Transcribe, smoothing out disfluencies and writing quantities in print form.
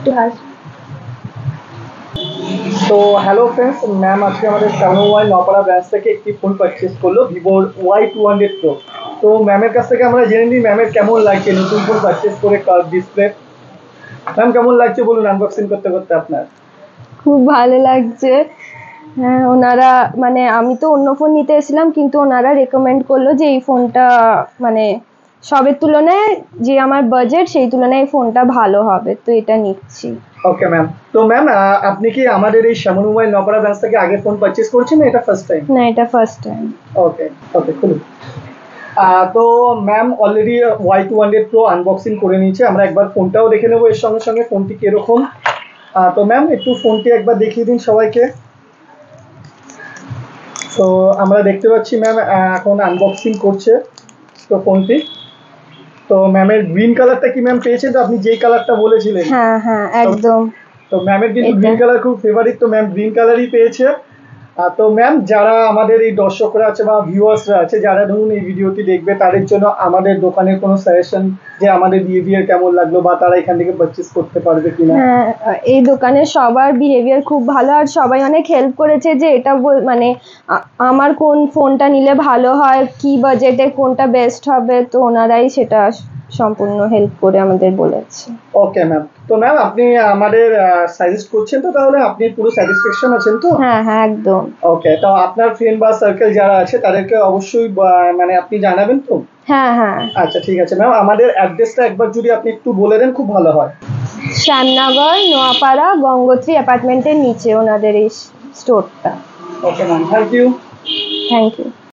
একটু হাসি। তো হ্যালো ফ্রেন্ডস, ম্যাম আজকে আমাদের শ্যামল মোবাইল নপাড়া ব্রাঞ্চ থেকে একটি ফোন পারচেস করলো, ভিভোর Y200 Pro। তো ম্যামের কাছ থেকে আমরা জেনে নিই ম্যামের কেমন লাগছে নতুন ফোন পারচেস করে কার্ভ ডিসপ্লে। ম্যাম কেমন লাগছে বলুন আনবক্সিং করতে করতে আপনার? খুব ভালো লাগছে। হ্যাঁ, ওনারা মানে আমি তো অন্য ফোন নিতে এসেছিলাম, কিন্তু ওনারা রেকমেন্ড করলো যে এই ফোনটা মানে সবের তুলনায় যে আমার বাজেট সেই তুলনায় এই ফোনটা ভালো হবে, তো এটা নিচ্ছি। Okay ma'am. তো ম্যাম আপনি কি আমাদের এই শ্যামল মোবাইল নপাড়া ব্রাঞ্চ থেকে আগে ফোন পারচেস করছেন না এটা ফার্স্ট টাইম? না, এটা ফার্স্ট টাইম। ওকে ওকে খুলুন। তো ma'am already Y200 Pro unboxing করে নিয়েছে, আমরা একবার ফোনটাও দেখে নেবো এর সঙ্গে সঙ্গে ফোনটি কিরকম। তো ম্যাম একটু ফোনটি একবার দেখিয়ে দিন সবাইকে। তো আমরা দেখতে পাচ্ছি ম্যাম এখন আনবক্সিং করছে তো ফোনটি। তো ম্যামের গ্রিন কালারটা কি ম্যাম পেয়েছেন? তো আপনি যেই কালারটা বলেছিলেন। হ্যাঁ হ্যাঁ, একদম। তো ম্যামের কিন্তু এটা। গ্রিন কালার খুব ফেভারিট, তো ম্যাম গ্রিন কালারই পেয়েছে। তো ম্যাম যারা আমাদের এই দর্শকরা আছে বা ভিউয়ার্সরা আছে যারা ধরুন এই ভিডিওটি দেখবে তাদের জন্য আমাদের দোকানের কোনো সাজেশন যে আমাদের বিহেভিয়ার কেমন লাগলো বা তারা এখান থেকে পারচেস করতে পারবে কিনা? হ্যাঁ, এই দোকানের সবার বিহেভিয়ার খুব ভালো, আর সবাই অনেক হেল্প করেছে যে এটা মানে আমার কোন ফোনটা নিলে ভালো হয়, কি বাজেটে কোনটা বেস্ট হবে, তো ওনারাই সেটা সম্পূর্ণ হেল্প করে আমাদের বলেছে। Okay ma'am. তো ম্যাম আপনি আমাদের সাজেস্ট করছেন তো, তাহলে আপনি পুরো স্যাটিসফ্যাকশন আছেন তো? হ্যাঁ হ্যাঁ, একদম। ওকে, তো আপনার ফ্রেন্ড বা সার্কেল যারা আছে তাদেরকে অবশ্যই মানে আপনি জানাবেন তো? হ্যাঁ হ্যাঁ। আচ্ছা ঠিক আছে ম্যাম, আমাদের অ্যাড্রেসটা একবার যদি আপনি একটু বলে দেন খুব ভালো হয়। শ্যামনগর, নোয়াপাড়া, গঙ্গোত্রী অ্যাপার্টমেন্টের নিচে ওনাদের এই স্টোরটা। Okay ma'am, thank you. Thank you.